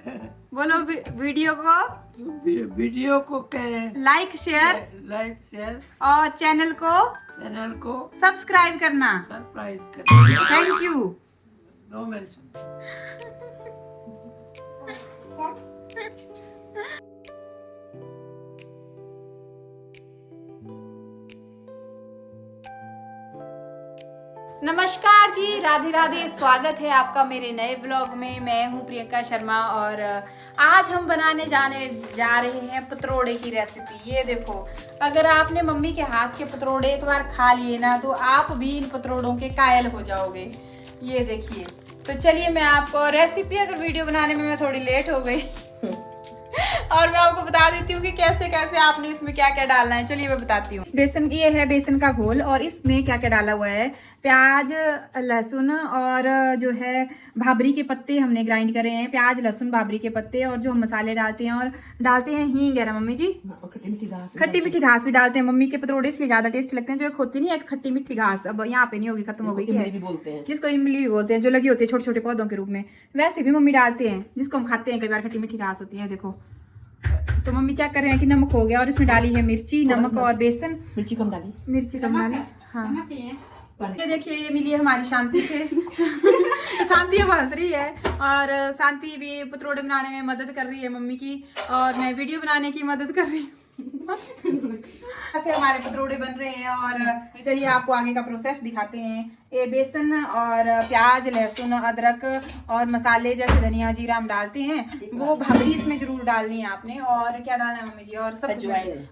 बोलो वीडियो को वीडियो को लाइक शेयर और चैनल को सब्सक्राइब करना। सब्सक्राइब करें। Thank you. No mention. नमस्कार जी, राधे राधे। स्वागत है आपका मेरे नए ब्लॉग में। मैं हूं प्रियंका शर्मा और आज हम बनाने जा रहे हैं पतरोड़े की रेसिपी। ये देखो, अगर आपने मम्मी के हाथ के पतरोड़े एक बार खा लिए ना तो आप भी इन पतरोड़ों के कायल हो जाओगे। ये देखिए, तो चलिए मैं आपको रेसिपी, अगर वीडियो बनाने में मैं थोड़ी लेट हो गई और मैं आपको बता देती हूँ कि कैसे कैसे आपने इसमें क्या क्या डालना है। चलिए मैं बताती हूँ। बेसन, ये है बेसन का घोल और इसमें क्या क्या डाला हुआ है। प्याज, लहसुन और जो है भाबरी के पत्ते हमने ग्राइंड करे हैं। प्याज, लहसुन, भाबरी के पत्ते और जो हम मसाले डालते हैं, और डालते हैं हींग है ना मम्मी जी। खट्टी मीठी घास भी डालते हैं। मम्मी के पतरोड़े इसलिए ज्यादा टेस्ट लगते हैं। जो एक होती नहीं है, एक खट्टी मीठी घास, अब यहाँ पे नहीं होगी, खत्म हो गई है, जिसको इमली भी बोलते हैं, जो लगी होती है छोटे छोटे पौधों के रूप में, वैसे भी मम्मी डालते हैं, जिसको हम खाते हैं कई बार। खट्टी मीठी घास होती है। देखो, तो मम्मी चेक कर रहे हैं कि नमक हो गया, और इसमें डाली है मिर्ची, नमक और बेसन। मिर्ची कम डाली। हाँ, ये देखिए, ये मिली है हमारी शांति से शांति अब हंस रही है, और शांति भी पतरोड़े बनाने में मदद कर रही है मम्मी की, और मैं वीडियो बनाने की मदद कर रही हूँ। ऐसे हमारे पतरोड़े बन रहे हैं, और चलिए आपको आगे का प्रोसेस दिखाते हैं। ये बेसन और प्याज, लहसुन, अदरक और मसाले जैसे धनिया, जीरा हम डालते हैं, वो भाबरी इसमें जरूर डालनी है आपने। और क्या डालना है मम्मी जी? और सब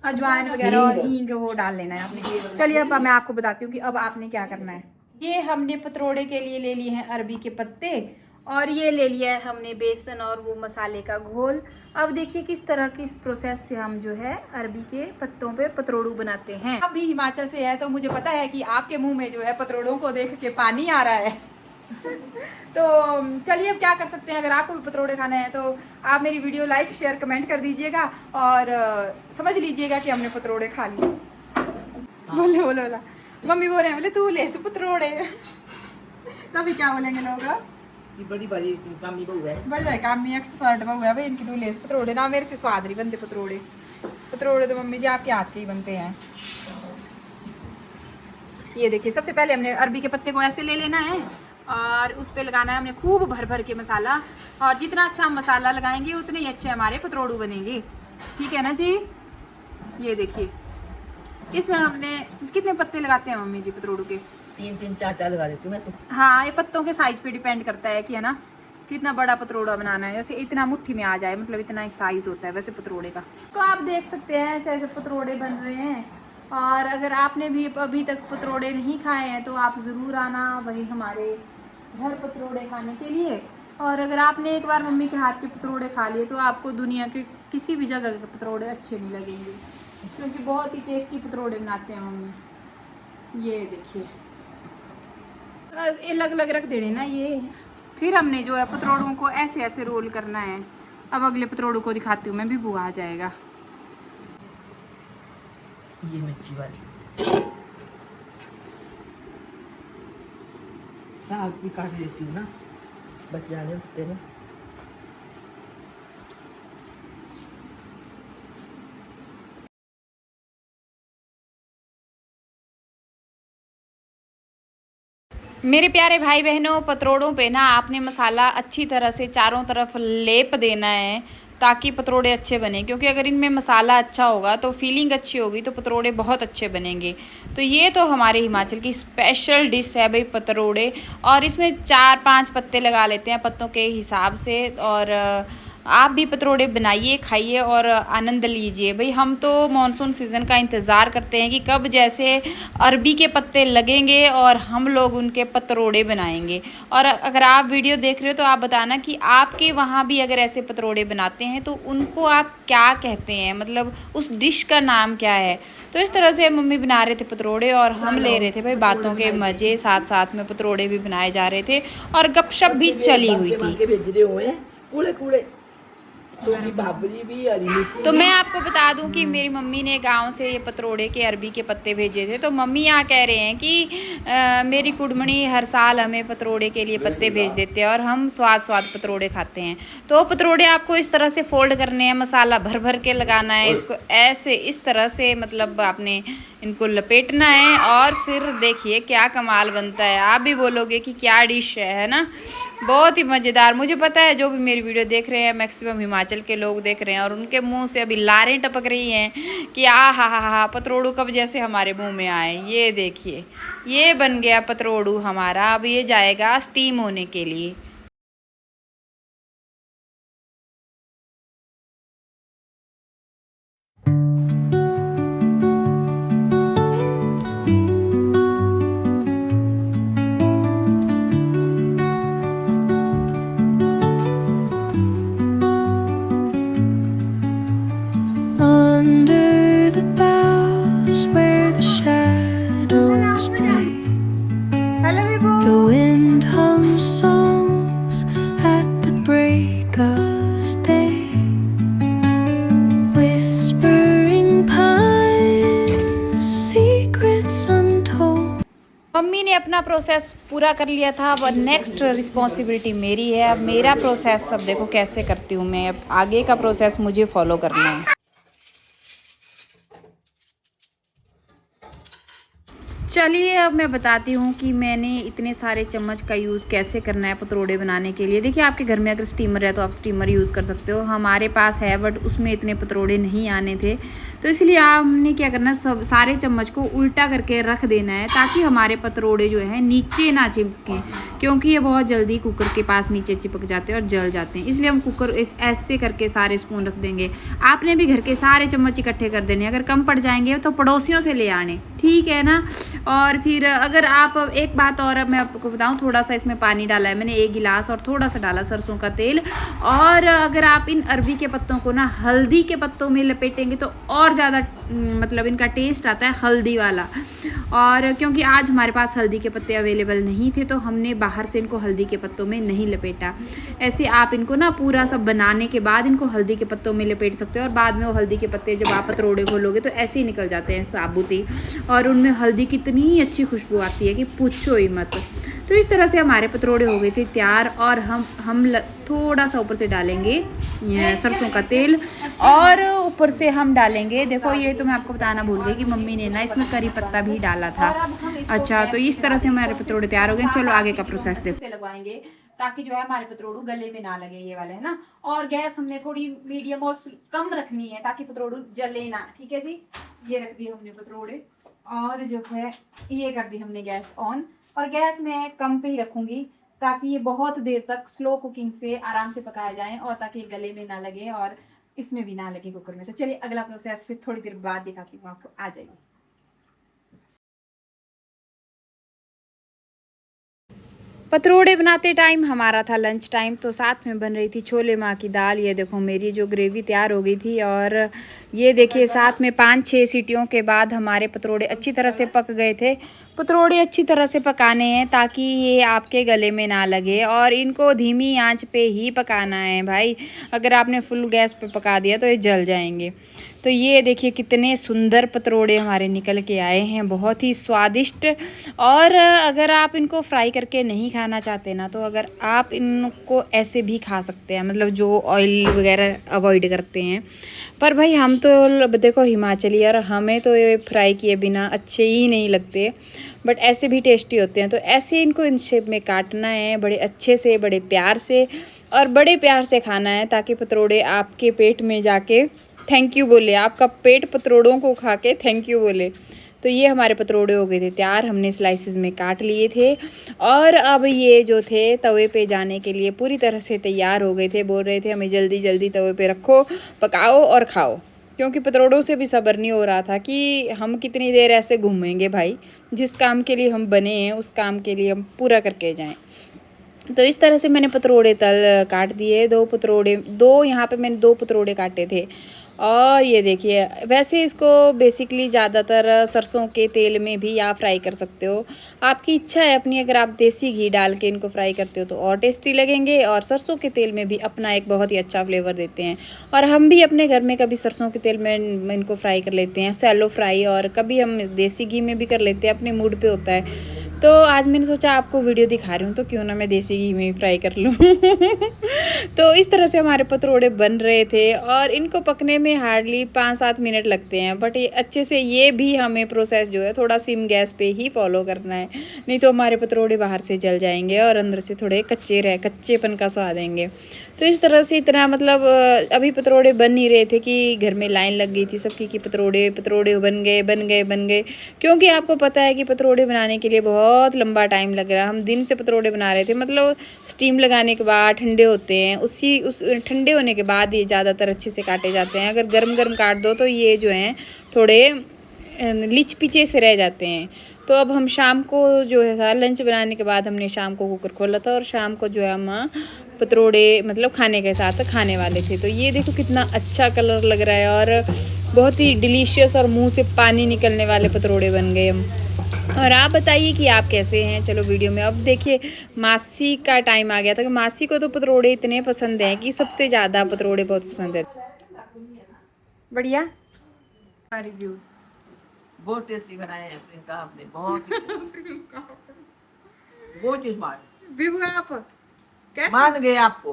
अजवाइन वगैरह और हींग, वो डाल लेना है आपने। चलिए अब मैं आपको बताती हूँ कि अब आपने क्या करना है। ये हमने पतरोड़े के लिए ले लिए हैं अरबी के पत्ते, और ये ले लिया है हमने बेसन और वो मसाले का घोल। अब देखिए किस तरह की इस प्रोसेस से हम जो है अरबी के पत्तों पे पतरोड़ू बनाते हैं। अब भी हिमाचल से है तो मुझे पता है कि आपके मुंह में जो है पतरोड़ों को देख के पानी आ रहा है तो चलिए अब क्या कर सकते हैं। अगर आपको भी पतरोड़े खाने हैं तो आप मेरी वीडियो लाइक, शेयर, कमेंट कर दीजिएगा, और समझ लीजिएगा कि हमने पतरोड़े खा लिए। बोले बोले बोला मम्मी बोल रहे हैं, बोले तू ले से पतरोड़े तभी क्या बोलेंगे लोग? बड़ी बड़ी कामी बहू है, बड़ी बड़ी कामी एक्सपर्ट बहू है भाई इनकी। तो लेस पतरोड़े ना मेरे से स्वाद नहीं बनते पतरोड़े। पतरोड़े तो मम्मी जी आपके हाथ के ही बनते हैं। ये देखिए, सबसे पहले हमने अरबी के पत्ते को ऐसे ले लेना है, और उस पे लगाना है हमने खूब भर भर के मसाला, और जितना अच्छा हम मसाला लगाएंगे उतने ही अच्छे हमारे पतरोड़ू बनेंगे। ठीक है ना जी? ये देखिए, इसमें हमने कितने पत्ते लगाते हैं मम्मी जी पतरोड़ू के? 3 4 लगा देती हूँ मैं तो। हाँ, ये पत्तों के साइज पे डिपेंड करता है कि, है ना, कितना बड़ा पतरोड़ा बनाना है। जैसे इतना मुट्ठी में आ जाए, मतलब इतना ही साइज होता है वैसे पतरोड़े का। तो आप देख सकते हैं ऐसे ऐसे पतरोड़े बन रहे हैं। और अगर आपने भी अभी तक पतरोड़े नहीं खाए हैं तो आप ज़रूर आना भाई हमारे घर पतरोड़े खाने के लिए। और अगर आपने एक बार मम्मी के हाथ के पतरोड़े खा लिए तो आपको दुनिया के किसी भी जगह के पतरोड़े अच्छे नहीं लगेंगे, क्योंकि बहुत ही टेस्टी पतरोड़े बनाते हैं मम्मी। ये देखिए, अलग अलग रख देने ना ये। फिर हमने जो है पतरोड़ों को ऐसे ऐसे रोल करना है। अब अगले पतरोड़ों को दिखाती हूँ मैं भी, बुआ आ जाएगा। ये मिर्ची वाली साग भी काट लेती हूँ ना, बच जाने होते ना। मेरे प्यारे भाई बहनों, पतरोड़ों पे ना आपने मसाला अच्छी तरह से चारों तरफ लेप देना है, ताकि पतरोड़े अच्छे बने। क्योंकि अगर इनमें मसाला अच्छा होगा तो फीलिंग अच्छी होगी तो पतरोड़े बहुत अच्छे बनेंगे। तो ये तो हमारे हिमाचल की स्पेशल डिश है भाई पतरोड़े। और इसमें 4 5 पत्ते लगा लेते हैं पत्तों के हिसाब से। और आप भी पतरोड़े बनाइए, खाइए और आनंद लीजिए। भाई हम तो मानसून सीज़न का इंतज़ार करते हैं कि कब जैसे अरबी के पत्ते लगेंगे और हम लोग उनके पतरोड़े बनाएंगे। और अगर आप वीडियो देख रहे हो तो आप बताना कि आपके वहाँ भी अगर ऐसे पतरोड़े बनाते हैं तो उनको आप क्या कहते हैं, मतलब उस डिश का नाम क्या है। तो इस तरह से मम्मी बना रहे थे पतरोड़े, और हम ले रहे थे भाई बातों के मज़े, साथ साथ में पतरोड़े भी बनाए जा रहे थे और गपशप भी चली हुई थी। कूड़े कूड़े सूखी भाबरी भी, हरी मिर्ची तो भी। मैं आपको बता दूं कि मेरी मम्मी ने गांव से ये पतरोड़े के अरबी के पत्ते भेजे थे। तो मम्मी यहाँ कह रहे हैं कि मेरी कुड़मणी हर साल हमें पतरोड़े के लिए पत्ते भेज देते हैं और हम स्वाद स्वाद पतरोड़े खाते हैं। तो पतरोड़े आपको इस तरह से फोल्ड करने हैं, मसाला भर भर के लगाना है, इसको ऐसे इस तरह से मतलब आपने इनको लपेटना है और फिर देखिए क्या कमाल बनता है। आप भी बोलोगे कि क्या डिश है ना। बहुत ही मज़ेदार। मुझे पता है जो भी मेरी वीडियो देख रहे हैं मैक्सिमम हिमाचल के लोग देख रहे हैं और उनके मुंह से अभी लारें टपक रही हैं कि आ हा पतरोड़ू कब जैसे हमारे मुंह में आए। ये देखिए ये बन गया पतरोड़ू हमारा। अब ये जाएगा स्टीम होने के लिए। Under the boughs where the shadows play, hello Vibhu. the wind hums songs at the break of day, whispering pines, secrets untold. Mummy ने अपना प्रोसेस पूरा कर लिया था। अब नेक्स्ट रिस्पॉन्सिबिलिटी मेरी है। अब मेरा प्रोसेस अब देखो कैसे करती हूँ मैं। अब आगे का प्रोसेस मुझे फॉलो करना है। चलिए अब मैं बताती हूँ कि मैंने इतने सारे चम्मच का यूज़ कैसे करना है पतरोड़े बनाने के लिए। देखिए आपके घर में अगर स्टीमर है तो आप स्टीमर यूज़ कर सकते हो। हमारे पास है बट उसमें इतने पतरोड़े नहीं आने थे, तो इसलिए हमने क्या करना, सब सारे चम्मच को उल्टा करके रख देना है ताकि हमारे पतरोड़े जो हैं नीचे ना चिपकें, क्योंकि ये बहुत जल्दी कुकर के पास नीचे चिपक जाते हैं और जल जाते हैं। इसलिए हम कुकर ऐसे करके सारे स्पून रख देंगे। आपने भी घर के सारे चम्मच इकट्ठे कर देने। अगर कम पड़ जाएंगे तो पड़ोसियों से ले आने, ठीक है ना। और फिर अगर आप एक बात और अब मैं आपको बताऊं, थोड़ा सा इसमें पानी डाला है मैंने 1 गिलास और थोड़ा सा डाला सरसों का तेल। और अगर आप इन अरबी के पत्तों को ना हल्दी के पत्तों में लपेटेंगे तो और ज़्यादा मतलब इनका टेस्ट आता है हल्दी वाला। और क्योंकि आज हमारे पास हल्दी के पत्ते अवेलेबल नहीं थे तो हमने बाहर से इनको हल्दी के पत्तों में नहीं लपेटा। ऐसे आप इनको ना पूरा सब बनाने के बाद इनको हल्दी के पत्तों में लपेट सकते हो और बाद में वो हल्दी के पत्ते जब आप पतरोड़े खोलोगे तो ऐसे ही निकल जाते हैं साबुत ही। और उनमें हल्दी कितनी अच्छी खुशबू आती है कि पूछो ही मत। तो इस तरह से हमारे पतरोड़े हो गए थे तैयार। और हम थोड़ा सा ऊपर से डालेंगे सरसों का तेल और ऊपर से हम डालेंगे, देखो ये तो मैं आपको बताना भूल गई कि मम्मी ने ना इसमें करी पत्ता भी डाला था। अच्छा तो इस तरह से हमारे पतरोड़े तैयार हो गए। चलो आगे का प्रोसेस देखो। से लगवाएंगे ताकि जो है हमारे पतरोड़ू गले में ना लगे, ये वाले है ना। और गैस हमने थोड़ी मीडियम और कम रखनी है ताकि पतरोड़ू जले ना, ठीक है जी। ये रख दिए हमने पतरोड़े और जो है ये कर दी हमने गैस ऑन। और गैस मैं कम पे ही रखूँगी ताकि ये बहुत देर तक स्लो कुकिंग से आराम से पकाया जाए और ताकि गले में ना लगे और इसमें भी ना लगे कुकर में। तो चलिए अगला प्रोसेस फिर थोड़ी देर बाद दिखाती हूँ आपको। आ जाइए। पतरोड़े बनाते टाइम हमारा था लंच टाइम, तो साथ में बन रही थी छोले माँ की दाल। ये देखो मेरी जो ग्रेवी तैयार हो गई थी और ये देखिए साथ में 5-6 सीटियों के बाद हमारे पतरोड़े अच्छी तरह से पक गए थे। पतरोड़े अच्छी तरह से पकाने हैं ताकि ये आपके गले में ना लगे और इनको धीमी आंच पे ही पकाना है भाई। अगर आपने फुल गैस पे पका दिया तो ये जल जाएंगे। तो ये देखिए कितने सुंदर पतरोड़े हमारे निकल के आए हैं, बहुत ही स्वादिष्ट। और अगर आप इनको फ्राई करके नहीं खाना चाहते ना तो अगर आप इनको ऐसे भी खा सकते हैं, मतलब जो ऑयल वगैरह अवॉइड करते हैं। पर भाई हम तो देखो हिमाचली और हमें तो ये फ्राई किए बिना अच्छे ही नहीं लगते, बट ऐसे भी टेस्टी होते हैं। तो ऐसे इनको इन शेप में काटना है, बड़े अच्छे से, बड़े प्यार से और बड़े प्यार से खाना है ताकि पतरोड़े आपके पेट में जाके थैंक यू बोले, आपका पेट पतरोड़ों को खा के थैंक यू बोले। तो ये हमारे पतरोड़े हो गए थे तैयार, हमने स्लाइसेस में काट लिए थे और अब ये जो थे तवे पे जाने के लिए पूरी तरह से तैयार हो गए थे। बोल रहे थे हमें जल्दी जल्दी तवे पे रखो, पकाओ और खाओ, क्योंकि पतरोड़ों से भी सब्र नहीं हो रहा था कि हम कितनी देर ऐसे घूमेंगे भाई। जिस काम के लिए हम बने हैं उस काम के लिए हम पूरा करके जाएं। तो इस तरह से मैंने पतरोड़े काट दिए। दो यहाँ पे मैंने 2 पतरोड़े काटे थे और ये देखिए, वैसे इसको बेसिकली ज़्यादातर सरसों के तेल में भी आप फ्राई कर सकते हो, आपकी इच्छा है अपनी। अगर आप देसी घी डाल के इनको फ्राई करते हो तो और टेस्टी लगेंगे, और सरसों के तेल में भी अपना एक बहुत ही अच्छा फ्लेवर देते हैं। और हम भी अपने घर में कभी सरसों के तेल में इनको फ्राई कर लेते हैं, सैलो फ्राई, और कभी हम देसी घी में भी कर लेते हैं, अपने मूड पे होता है। तो आज मैंने सोचा आपको वीडियो दिखा रही हूँ तो क्यों ना मैं देसी घी में फ्राई कर लूँ। तो इस तरह से हमारे पतरोड़े बन रहे थे, और इनको पकने में हार्डली 5-7 मिनट लगते हैं। बट ये अच्छे से, ये भी हमें प्रोसेस जो है थोड़ा सिम गैस पे ही फॉलो करना है, नहीं तो हमारे पतरोड़े बाहर से जल जाएंगे और अंदर से थोड़े कच्चेपन का स्वाद आएंगे। तो इस तरह से इतना मतलब अभी पतरोड़े बन नहीं रहे थे कि घर में लाइन लग गई थी सबकी कि पतरोड़े बन गए। क्योंकि आपको पता है कि पतरोड़े बनाने के लिए बहुत लंबा टाइम लग रहा है। हम दिन से पतरोड़े बना रहे थे, मतलब स्टीम लगाने के बाद ठंडे होते हैं, उस ठंडे होने के बाद ये ज़्यादातर अच्छे से काटे जाते हैं। अगर गर्म काट दो तो ये जो हैं थोड़े लिच पीछे से रह जाते हैं। तो अब हम शाम को जो है था, लंच बनाने के बाद हमने शाम को कुकर खोला था, और शाम को जो है हम पतरोड़े मतलब खाने के साथ खाने वाले थे। तो ये देखो कितना अच्छा कलर लग रहा है, और बहुत ही डिलीशियस और मुंह से पानी निकलने वाले पतरोड़े बन गए हम। और आप बताइए कि आप कैसे हैं। चलो वीडियो में अब देखिए, मासी का टाइम आ गया था कि मासी को तो पतरोड़े इतने पसंद हैं कि सबसे ज़्यादा पतरोड़े बहुत पसंद है। बढ़िया रिव्यू, बहुत टेस्टी बनाए हैं प्रियंका आपने, बहुत ही स्वाद। विभू आप कैसे मान गए आपको,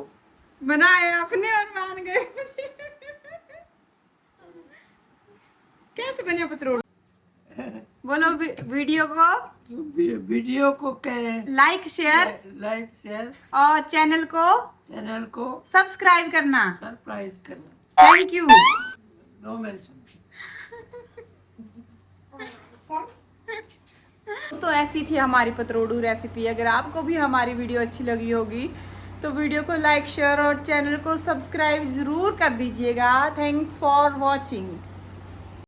बनाए आपने और मान गए मुझे। कैसे बने पतरोड़े? बोलो वीडियो को कहें लाइक शेयर और चैनल को सब्सक्राइब करना। सरप्राइज करना। Thank you. No mention. दोस्तों ऐसी थी हमारी पतरोड़ू रेसिपी। अगर आपको भी हमारी वीडियो अच्छी लगी होगी तो वीडियो को लाइक शेयर और चैनल को सब्सक्राइब ज़रूर कर दीजिएगा। Thanks for watching.